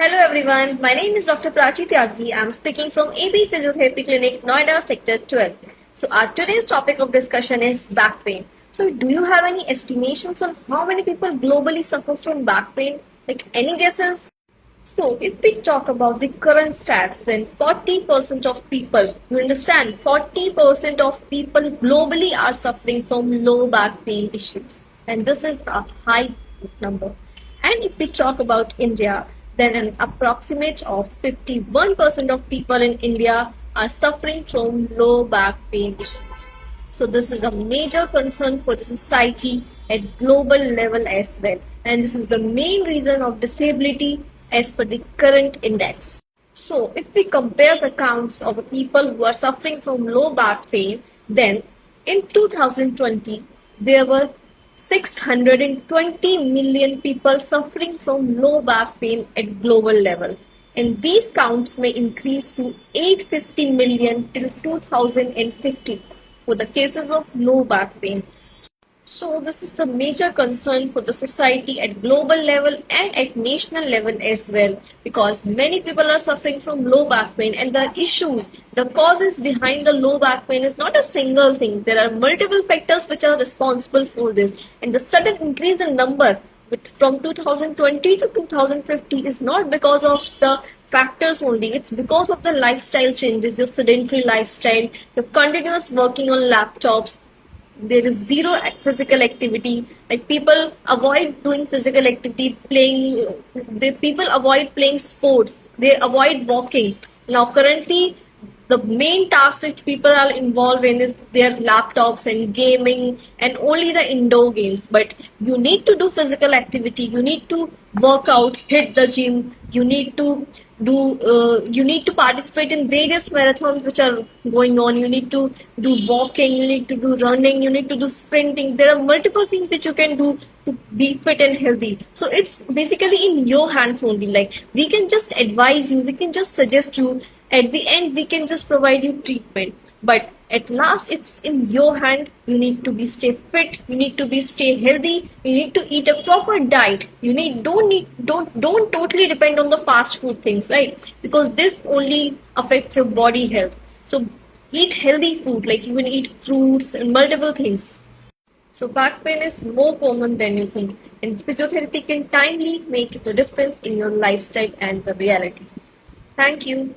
Hello everyone, my name is Dr. Prachi Tyagi. I'm speaking from AB Physiotherapy Clinic, Noida, Sector 12. So our today's topic of discussion is back pain. So do you have any estimations on how many people globally suffer from back pain? Like any guesses? So if we talk about the current stats, then 40% of people, you understand, 40% of people globally are suffering from low back pain issues. And this is a high number. And if we talk about India, then an approximate of 51% of people in India are suffering from low back pain issues. So this is a major concern for the society at global level as well. And this is the main reason of disability as per the current index. So if we compare the counts of the people who are suffering from low back pain, then in 2020, there were 620 million people suffering from low back pain at global level. And these counts may increase to 850 million till 2050 for the cases of low back pain. So this is the major concern for the society at global level and at national level as well, because many people are suffering from low back pain, and the issues, the causes behind the low back pain is not a single thing. There are multiple factors which are responsible for this, and the sudden increase in number from 2020 to 2050 is not because of the factors only. It's because of the lifestyle changes, your sedentary lifestyle, your continuous working on laptops. There is zero physical activity. Like people avoid doing physical activity, people avoid playing sports, they avoid walking. Now currently the main tasks which people are involved in is their laptops and gaming and only the indoor games. But you need to do physical activity, you need to work out, hit the gym, you need to participate in various marathons which are going on. You need to do walking, you need to do running, you need to do sprinting. There are multiple things which you can do to be fit and healthy. So it's basically in your hands only. Like we can just advise you, we can just suggest you, at the end we can just provide you treatment, but at last it's in your hand. You need to be stay fit, you need to be stay healthy, you need to eat a proper diet. Don't totally depend on the fast food things, right? Because this only affects your body health. So eat healthy food, like you can eat fruits and multiple things. So back pain is more common than you think, and physiotherapy can timely make the difference in your lifestyle and the reality. Thank you.